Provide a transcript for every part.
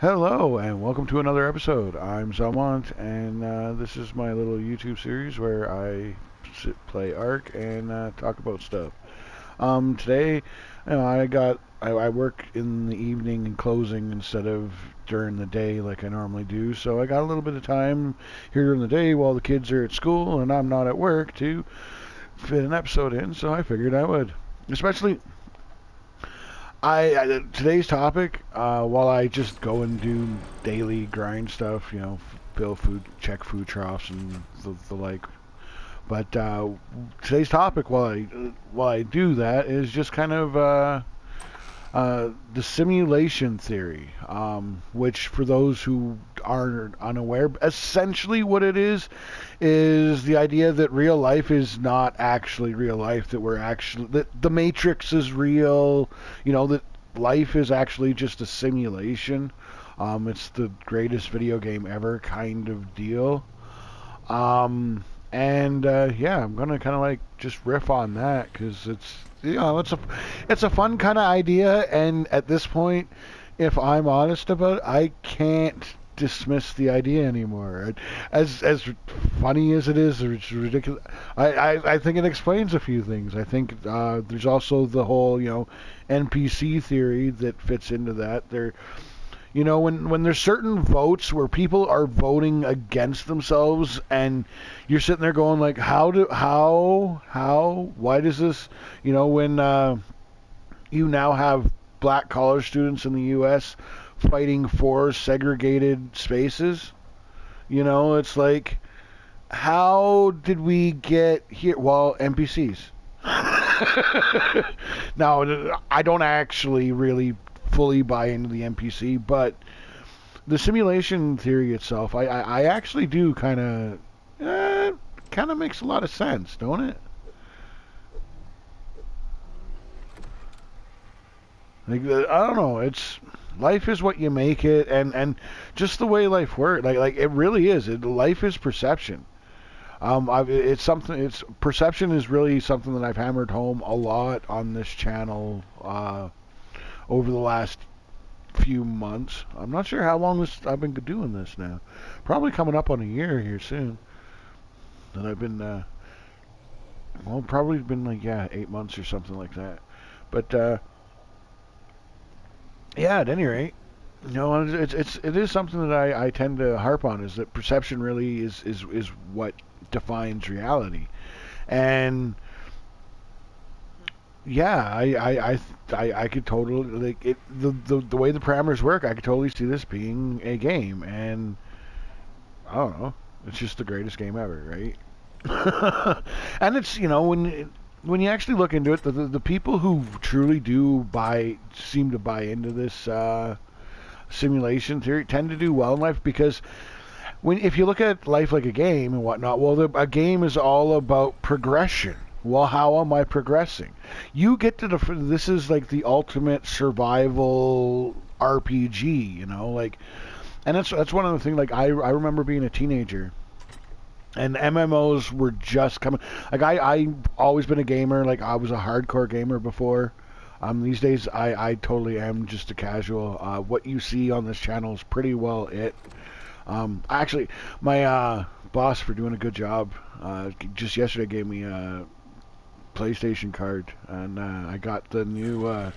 Hello, and welcome to another episode. I'm Zelmont, and this is my little YouTube series where I play Ark and talk about stuff. Today, I work in the evening and closing instead of during the day like I normally do, so I got a little bit of time here during the day while the kids are at school and I'm not at work to fit an episode in, so I figured I would. Especially today's topic, while I just go and do daily grind stuff, fill food, check food troughs and the like. But today's topic, while I do that, is just kind of the simulation theory, which for those who are unaware, essentially what it is the idea that real life is not actually real life, that the Matrix is real, that life is actually just a simulation. It's the greatest video game ever kind of deal. Yeah, I'm gonna kind of like just riff on that because it's a fun kind of idea, and at this point, if I'm honest about it, I can't dismiss the idea anymore. As funny as it is, it's ridiculous. I think it explains a few things. I think there's also the whole NPC theory that fits into that. When there's certain votes where people are voting against themselves, and you're sitting there going like, why does this, when you now have black college students in the U.S. fighting for segregated spaces, it's like, how did we get here? Well, NPCs. Now, I don't actually really fully buy into the NPC, but the simulation theory itself, I actually do kind of makes a lot of sense, don't it? Like, I don't know. It's life is what you make it, and just the way life works. Like it really is. Life is perception. It's something. It's perception is really something that I've hammered home a lot on this channel over the last few months. I'm not sure how long I've been doing this now. Probably coming up on a year here soon. That I've been, probably been like 8 months or something like that. But yeah, at any rate, it is something that I tend to harp on, is that perception really is what defines reality, and yeah, I could totally like it. The way the parameters work, I could totally see this being a game, and I don't know, it's just the greatest game ever, right? And it's when you actually look into it, the people who truly seem to buy into this simulation theory tend to do well in life, because if you look at life like a game and whatnot, well, a game is all about progression. Well, how am I progressing? You get to this is like the ultimate survival RPG, like, and that's one of the things. Like, I remember being a teenager, and MMOs were just coming. Like, I've always been a gamer. Like, I was a hardcore gamer before. These days, I totally am just a casual. What you see on this channel is pretty well it. Actually, my boss, for doing a good job, just yesterday gave me a PlayStation card, and I got the new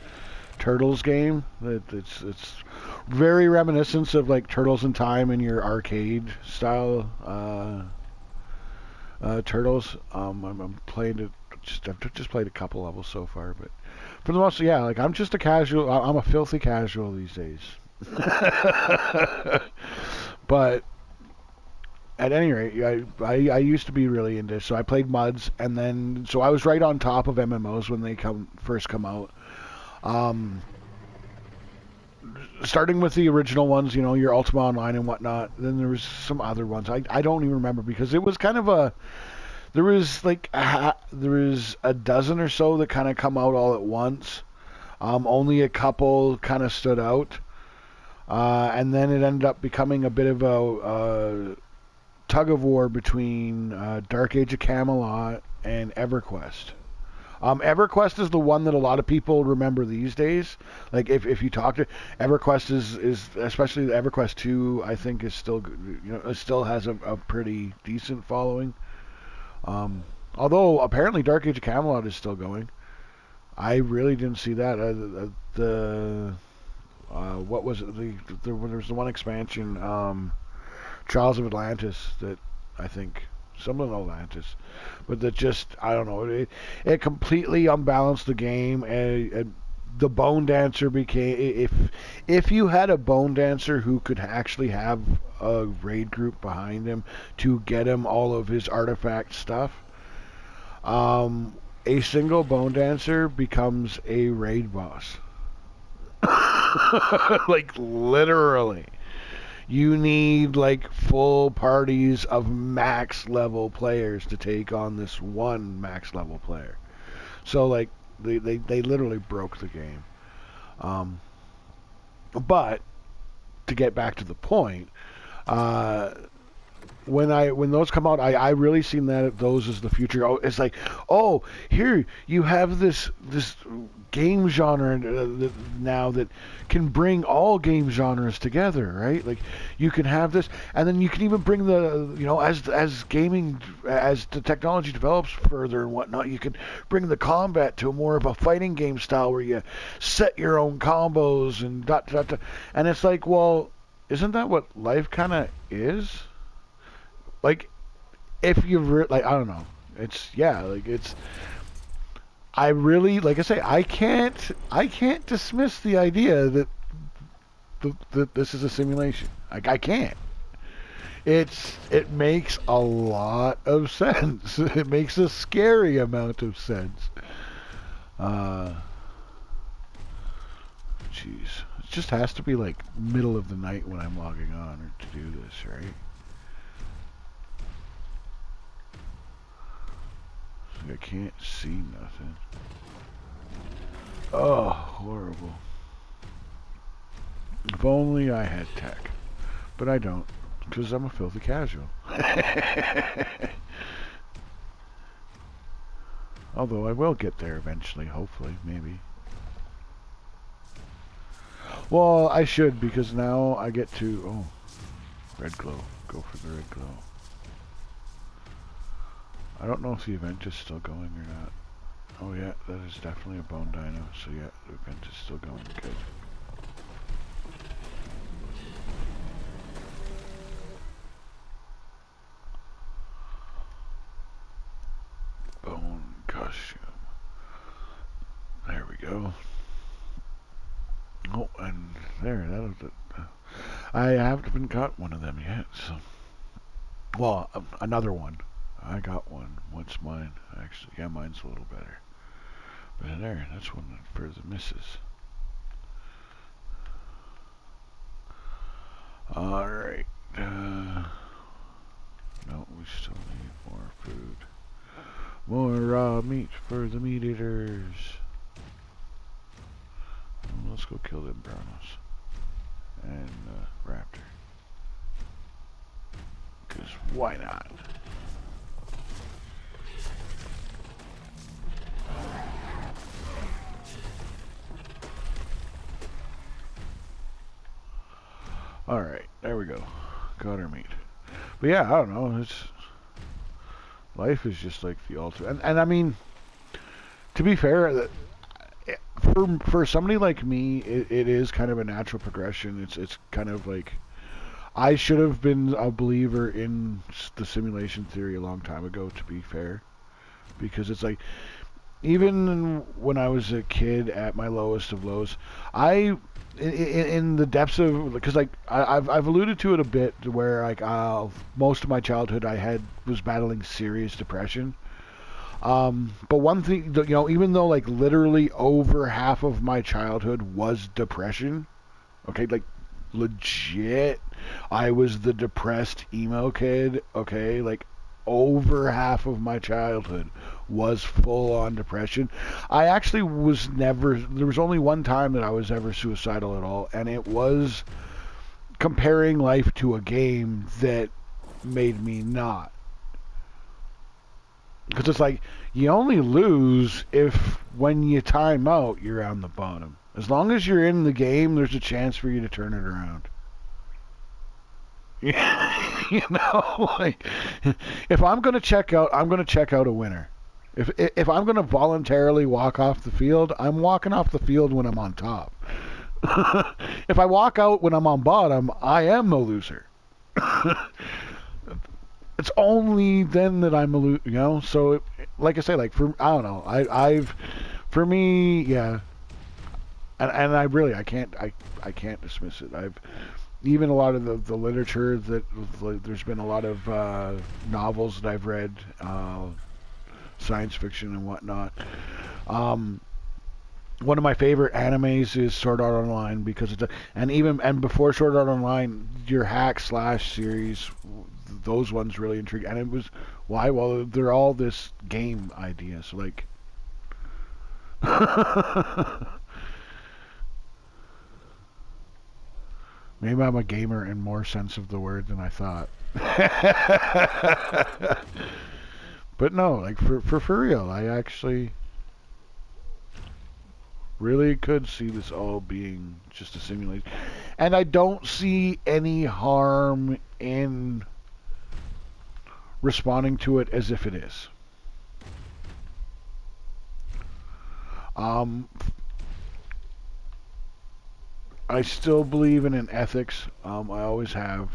Turtles game. It's very reminiscent of like Turtles in Time in your arcade style Turtles. I'm playing it. I've just played a couple levels so far, but for the most, yeah, like I'm just a casual. I'm a filthy casual these days. But at any rate, I used to be really into this, so I played MUDs, and then so I was right on top of MMOs when they first come out. Um, Starting with the original ones, your Ultima Online and whatnot. Then there was some other ones. I don't even remember, because it was kind of there was like there was a dozen or so that kind of come out all at once. Only a couple kind of stood out. And then it ended up becoming a bit of a tug of war between Dark Age of Camelot and EverQuest. EverQuest is the one that a lot of people remember these days. Like if you talk to EverQuest is especially the EverQuest 2, I think is still, it still has a pretty decent following. Although apparently Dark Age of Camelot is still going. I really didn't see that. What was it? There was the one expansion, Trials of Atlantis, that I think some of Atlantis, but that just, I don't know, it completely unbalanced the game, and the Bone Dancer became, if you had a Bone Dancer who could actually have a raid group behind him to get him all of his artifact stuff, a single Bone Dancer becomes a raid boss. Like literally. You need like full parties of max level players to take on this one max level player. So like they literally broke the game. But to get back to the point, when those come out, I really seen that those is the future. Oh, it's like, oh, here you have this game genre now that can bring all game genres together, right? Like you can have this, and then you can even bring as gaming, as the technology develops further and whatnot, you can bring the combat to more of a fighting game style where you set your own combos and dot dot dot. And it's like, well, isn't that what life kind of is? Like, if you like, I don't know. It's it's. I really, like I say, I can't dismiss the idea that this is a simulation. Like I can't. It makes a lot of sense. It makes a scary amount of sense. Jeez, it just has to be like middle of the night when I'm logging on to do this, right? I can't see nothing. Oh, horrible. If only I had tech. But I don't, because I'm a filthy casual. Although I will get there eventually, hopefully, maybe. Well, I should, because now I get to... Oh, red glow. Go for the red glow. I don't know if the event is still going or not. Oh yeah, that is definitely a bone dino. So yeah, the event is still going. Good. Bone costume. There we go. Oh, and there, I haven't got one of them yet, so... Well, another one. I got one. What's mine? Actually, yeah, mine's a little better. But there, that's one for the missus. Alright. No, we still need more food. More raw meat for the meat eaters. Let's go kill them brownos. And raptor. Because why not? Alright, there we go. Got our meat. But yeah, I don't know, life is just like the ultimate. And I mean, to be fair, for somebody like me, it is kind of a natural progression. It's kind of like, I should have been a believer in the simulation theory a long time ago, to be fair. Because it's like, even when I was a kid at my lowest of lows, in the depths of, because like I've alluded to it a bit, where like most of my childhood I was battling serious depression. But one thing, even though like literally over half of my childhood was depression, okay, like legit, I was the depressed emo kid, okay, like over half of my childhood was full on depression. I actually was never, there was only one time that I was ever suicidal at all, and it was comparing life to a game that made me not. Because it's like, you only lose if when you time out, you're on the bottom. As long as you're in the game, there's a chance for you to turn it around. You know, like, if I'm going to check out, I'm going to check out a winner. If I'm going to voluntarily walk off the field, I'm walking off the field when I'm on top. If I walk out when I'm on bottom, I am a loser. It's only then that I'm a loser, you know. So, like I say, like for I don't know, for me, yeah, and I really I can't dismiss it. I've even a lot of the literature that like, there's been a lot of novels that I've read, science fiction and whatnot. Um, One of my favorite animes is Sword Art Online because and before Sword Art Online, your hack slash series, those ones really intrigued, and it was why? Well, they're all this game idea, so like. Maybe I'm a gamer in more sense of the word than I thought. But no, like for real, I actually really could see this all being just a simulation. And I don't see any harm in responding to it as if it is. I still believe in an ethics. I always have.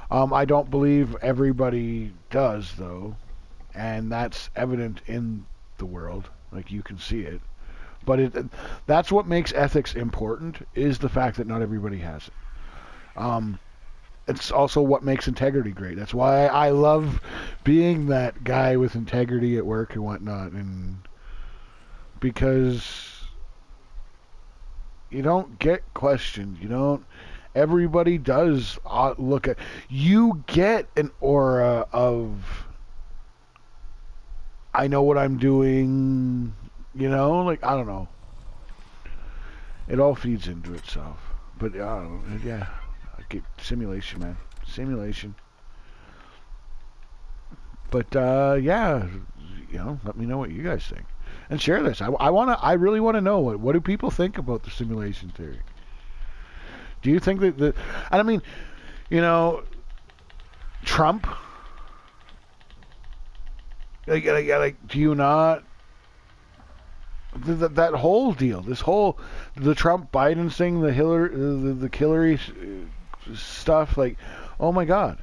I don't believe everybody does, though. And that's evident in the world. Like, you can see it. But that's what makes ethics important, is the fact that not everybody has it. It's also what makes integrity great. That's why I love being that guy with integrity at work and whatnot. And because you don't get questioned. You don't. Everybody does look at. You get an aura of, I know what I'm doing. You know, like, I don't know. It all feeds into itself. But yeah, I get simulation, man. Simulation. But yeah, you know, let me know what you guys think. And share this. I really want to know what do people think about the simulation theory. Do you think that and I mean, you know, Trump, like do you not that whole deal, the Trump Biden thing, the Hillary stuff, like, oh my God,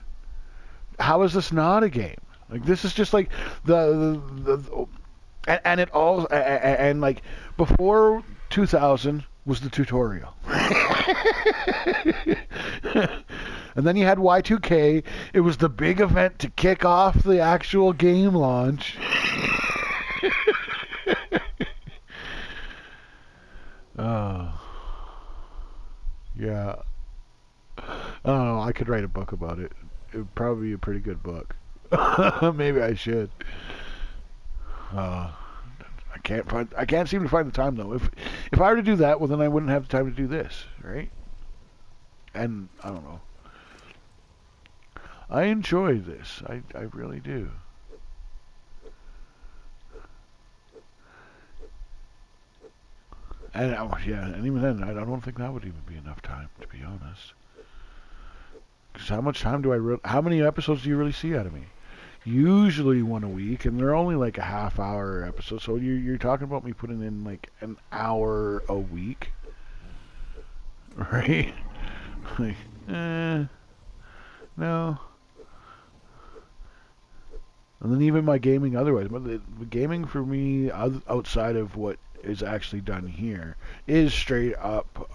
how is this not a game? Like, this is just like the and it all and like before 2000 was the tutorial. And then you had Y2K. It was the big event to kick off the actual game launch. Oh, yeah. I don't know. I could write a book about it. It would probably be a pretty good book. Maybe I should. I can't seem to find the time though. If I were to do that, well then I wouldn't have the time to do this, right? And I don't know. I enjoy this. I really do. And yeah, and even then, I don't think that would even be enough time, to be honest. Because how much time do how many episodes do you really see out of me? Usually one a week, and they're only like a half-hour episode. So you're talking about me putting in like an hour a week, right? Like, no. And then even my gaming otherwise, but the gaming for me outside of what is actually done here is straight up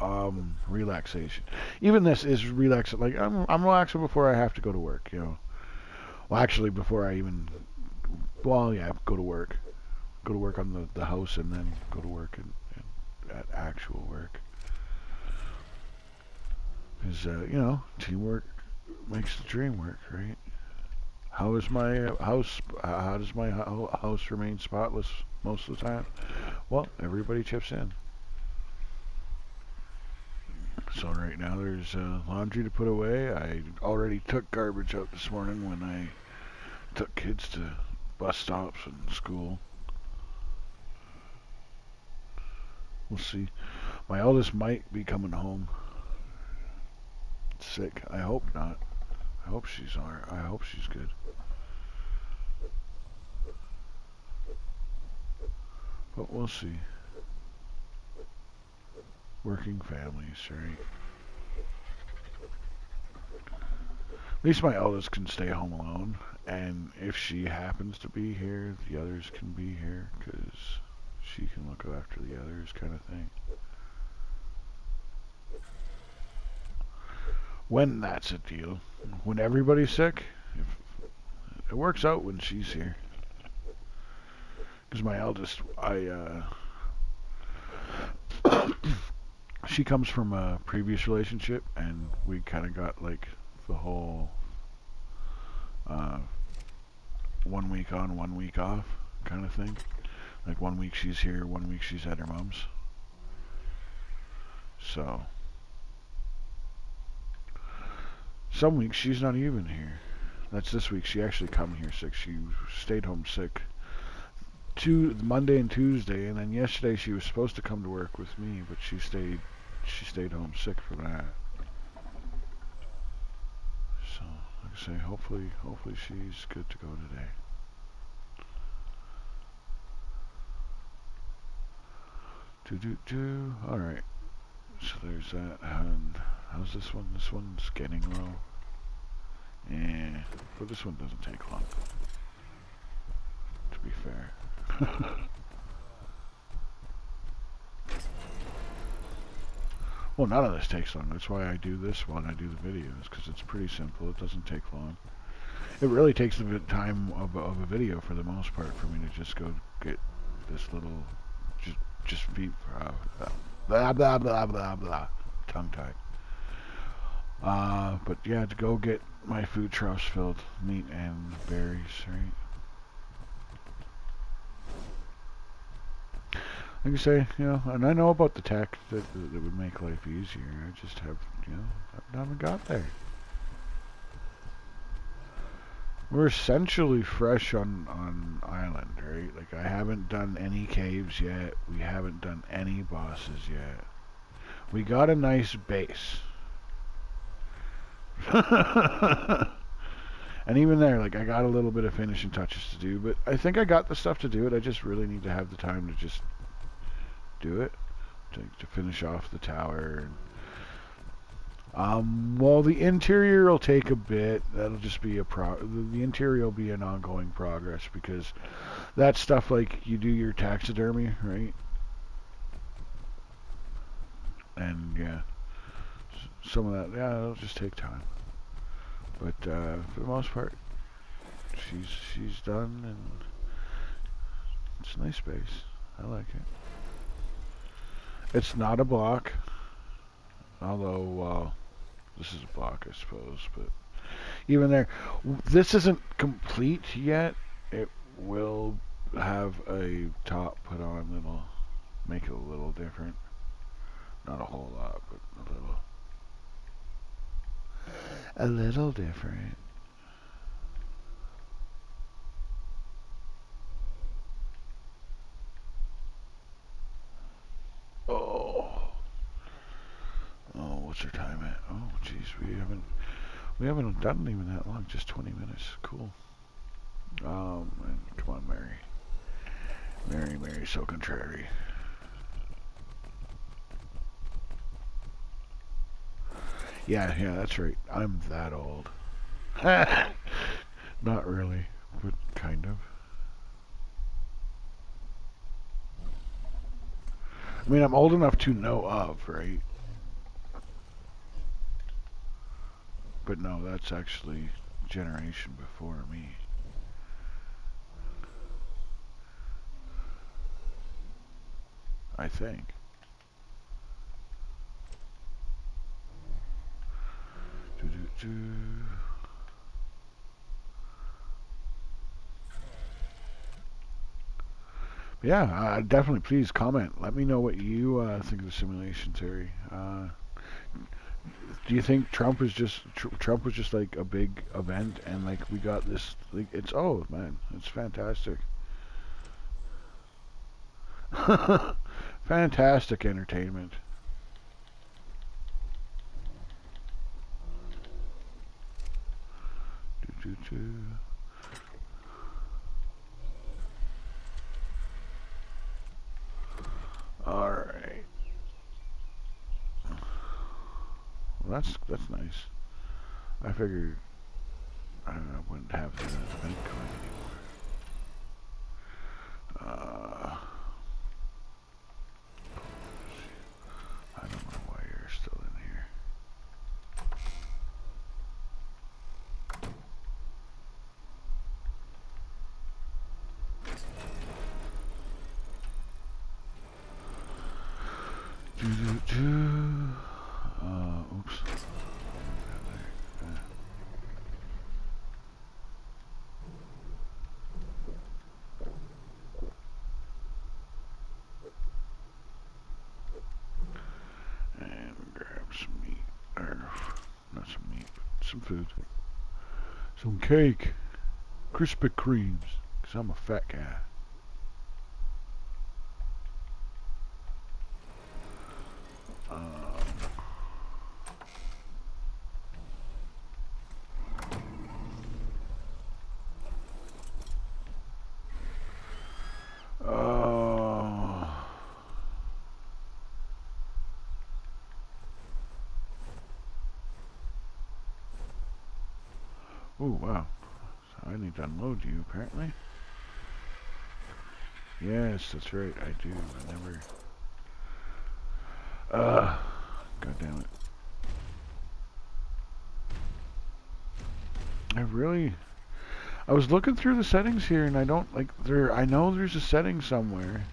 relaxation. Even this is relaxing. Like, I'm relaxing before I have to go to work, you know. Well, actually, before I even, well, yeah, go to work on the house, and then go to work and at actual work. Because you know, teamwork makes the dream work, right? How is my house? How does my house remain spotless most of the time? Well, everybody chips in. So right now there's laundry to put away. I already took garbage out this morning when I took kids to bus stops and school. We'll see. My eldest might be coming home sick. I hope not. I hope she's alright. I hope she's good. But we'll see. Working families, right? At least my eldest can stay home alone. And if she happens to be here, the others can be here. Because she can look after the others, kind of thing. When that's a deal. When everybody's sick, it works out when she's here. Because my eldest, she comes from a previous relationship, and we kind of got like the whole 1 week on, 1 week off kind of thing. Like 1 week she's here, 1 week she's at her mom's. So some weeks she's not even here. That's this week. She actually come here sick. She stayed home sick Monday and Tuesday, and then yesterday she was supposed to come to work with me, but she stayed home sick for that. So, like I say, hopefully she's good to go today. All right. So there's that. And how's this one? This one's getting low. Yeah, but this one doesn't take long. To be fair. Well, none of this takes long. That's why I do this one. I do the videos, because it's pretty simple. It doesn't take long. It really takes a bit of time of a video for the most part for me to just go get this little, just beep, blah blah blah blah blah, tongue tied. But yeah, to go get my food troughs filled, meat and berries, right? Like I say, you know, and I know about the tech that would make life easier. I just have, you know, I haven't got there. We're essentially fresh on island, right? Like, I haven't done any caves yet. We haven't done any bosses yet. We got a nice base. And even there, like, I got a little bit of finishing touches to do, but I think I got the stuff to do it. I just really need to have the time to just do it, to finish off the tower. Well, the interior will take a bit. That'll just be the interior will be an ongoing progress, because that's stuff like you do your taxidermy, right? And yeah, some of that, yeah, it'll just take time. But for the most part, she's done, and it's a nice space. I like it. It's not a block, although this is a block, I suppose. But even there, this isn't complete yet. It will have a top put on that'll make it a little different. Not a whole lot, but a little different. What's our time at? Oh, jeez, we haven't done even that long. Just 20 minutes. Cool. And come on, Mary, so contrary. Yeah, that's right. I'm that old. Not really, but kind of. I mean, I'm old enough to know of, right? But no, that's actually a generation before me. I think. Yeah, definitely please comment. Let me know what you think of the simulation theory. Do you think Trump was just Trump was just like a big event, and like we got this? Like, it's oh man, it's fantastic, fantastic entertainment. Do, do, do. All right. Well, that's nice. I figured I wouldn't have the event going anymore. I don't know why you're still in here. Do, do, do. Oops. And grab some meat, or not some meat, but some food. Some cake. Krispy Kremes, because I'm a fat guy. Oh, wow. So I need to unload you, apparently. Yes, that's right, I do. I never... God damn it. I was looking through the settings here, and I don't, like, I know there's a setting somewhere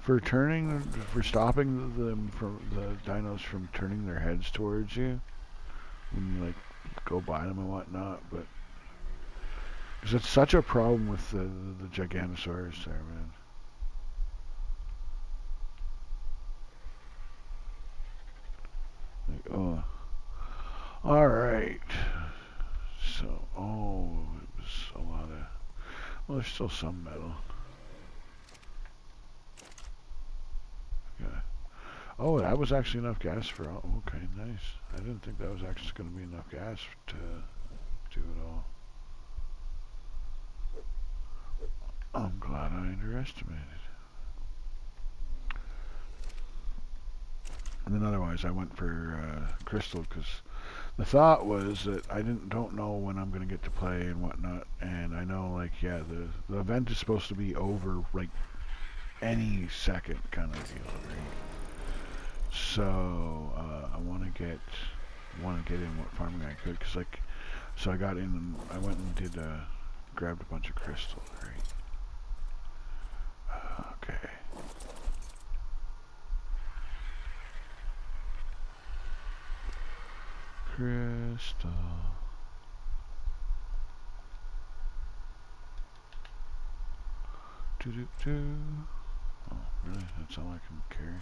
for stopping them from, the dinos from turning their heads towards you when you, like, go by them and whatnot, but... Because it's such a problem with the Giganosaurus there, man. Like, oh. Alright. So, oh, it was a lot of... Well, there's still some metal. Yeah. Oh, that was actually enough gas for all. Okay, nice. I didn't think that was actually going to be enough gas to do it all. I'm glad I underestimated. And then otherwise I went for Crystal, because the thought was that I don't know when I'm going to get to play and whatnot, and I know, like, yeah, the event is supposed to be over, like, any second kind of deal, right? So I want to get in what farming I could, because, like, so I got in and I went and did grabbed a bunch of crystal, right? Okay. Crystal. Do do do. Oh, really? That's all I can carry.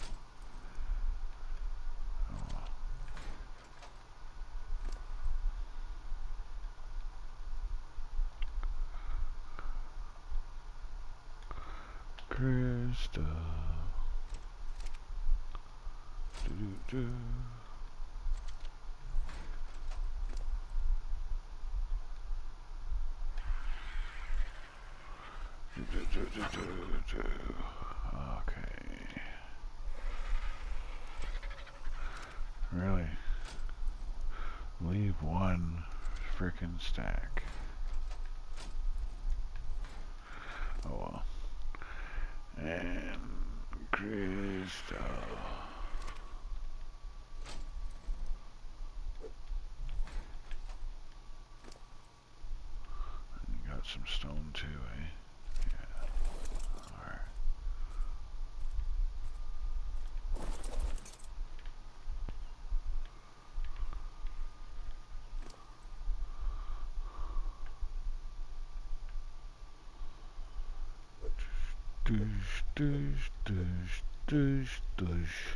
Oh well. Crystal. Do do do. Okay. Really? Leave one frickin' stack. Oh well. And crystal. And you got some stone too, eh? Yeah. Alright. Douche, douche, douche, douche, douche.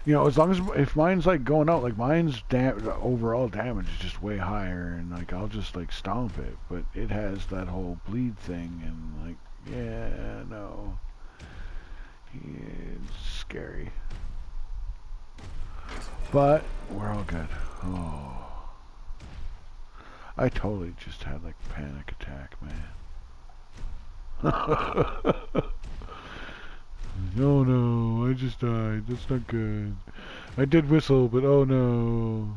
You know, as long as if mine's like going out, like mine's the overall damage is just way higher, and like I'll just like stomp it. But it has that whole bleed thing, and like, yeah, no, it's scary. But we're all good. Oh, I totally just had like a panic attack, man. Oh no, I just died. That's not good. I did whistle, but oh no.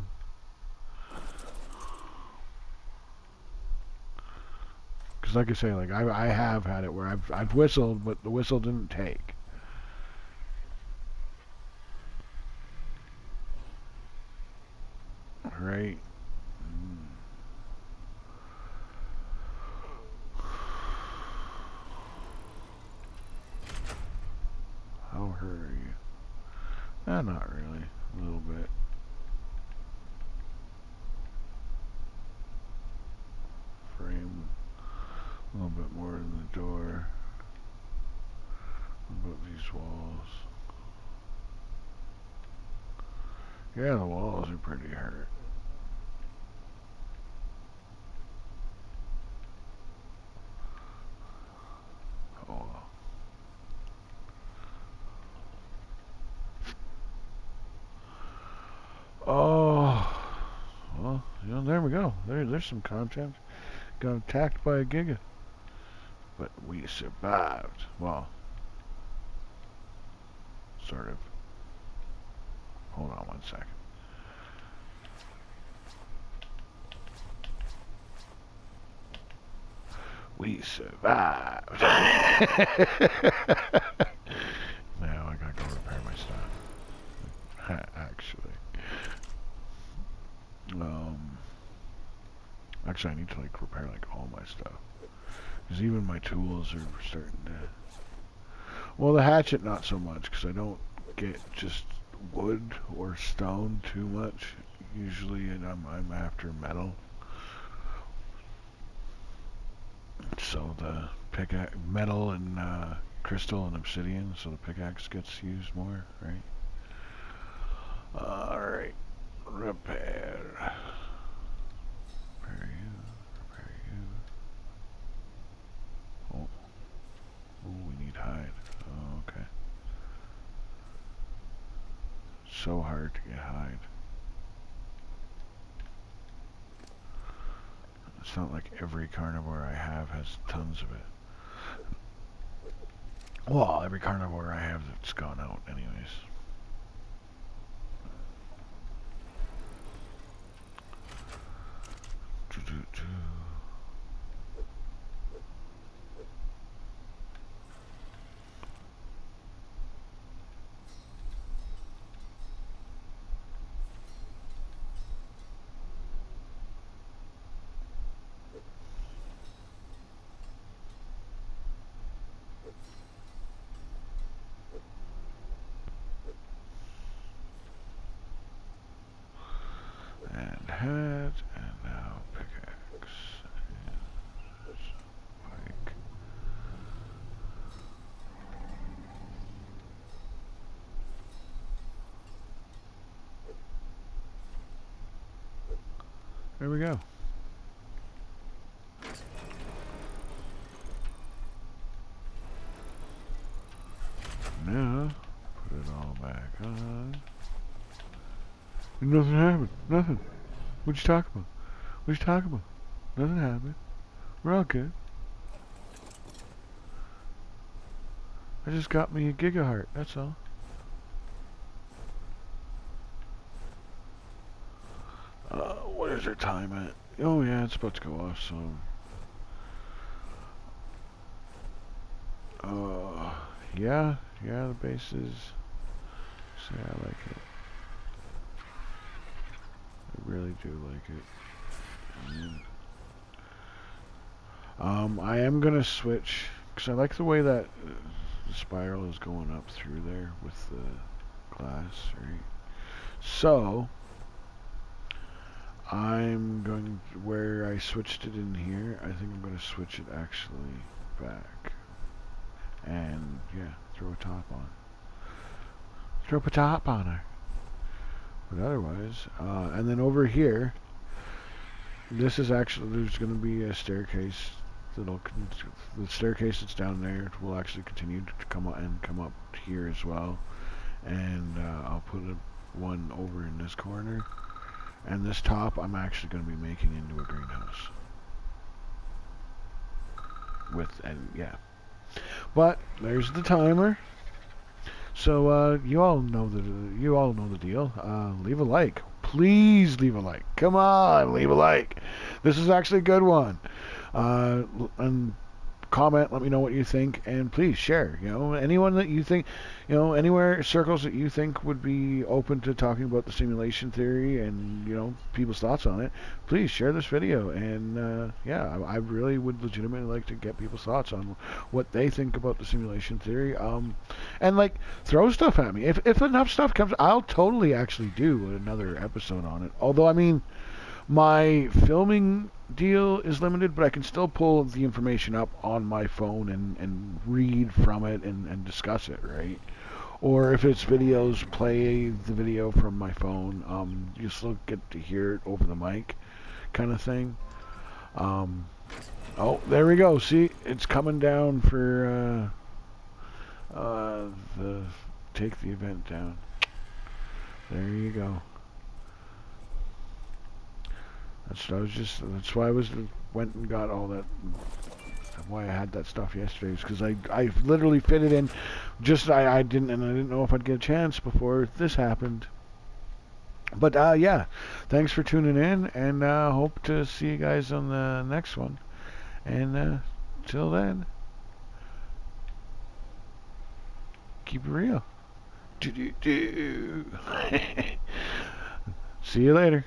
Because like I say, like I have had it where I've whistled, but the whistle didn't take. Right? How hurt are you? Not really. A little bit. Frame a little bit more than the door. What about these walls? Yeah, the walls are pretty hurt. Oh. Oh. Well, you know, there we go. There's some content. Got attacked by a Giga. But we survived. Well, sort of. Hold on one second. We survived. Now I gotta go repair my stuff. Actually. Actually I need to like repair like all my stuff. Because even my tools are starting to... Well, the hatchet not so much, because I don't get just wood or stone too much. Usually I'm after metal. So the pickaxe, metal and crystal and obsidian, so the pickaxe gets used more, right? Alright. Repair. Repair you. Repair you. Oh. Ooh, we need hide. Oh, okay. So hard to get hide. It's not like every carnivore I have has tons of it. Well, every carnivore I have that's gone out anyways. And head, and now pickaxe, and pike. There we go. Now, put it all back on. And nothing happened. Nothing. What you talking about? What you talking about? Nothing happened. We're all good. I just got me a gigaheart, that's all. What is our time at? Oh yeah, it's about to go off, so... yeah, the base is... See, I like it. I really do like it. I am gonna switch, because I like the way that the spiral is going up through there with the glass, right? So... I'm going to, where I switched it in here, I think I'm going to switch it actually back. And, yeah, throw a top on. Throw a top on her. But otherwise, and then over here, this is actually, there's going to be a staircase that'll, the staircase that's down there will actually continue to come up and come up here as well. And I'll put one over in this corner. And this top, I'm actually going to be making into a greenhouse. And yeah. But there's the timer. So you all know the deal. Leave a like. Please leave a like. Come on, leave a like. This is actually a good one. And comment, let me know what you think, and please share. Anyone that you think, anywhere circles that you think would be open to talking about the simulation theory and people's thoughts on it, please share this video. And yeah, I really would legitimately like to get people's thoughts on what they think about the simulation theory. And like, throw stuff at me. If enough stuff comes, I'll totally actually do another episode on it. Although, I mean, my filming deal is limited, but I can still pull the information up on my phone and read from it and discuss it, right? Or if it's videos, play the video from my phone. You still get to hear it over the mic, kind of thing. Oh, there we go. See, it's coming down for take the event down. There you go. That's why I went and got all that. Why I had that stuff yesterday was because I literally fit it in. I didn't know if I'd get a chance before this happened. But yeah, thanks for tuning in, and hope to see you guys on the next one. And till then, keep it real. See you later.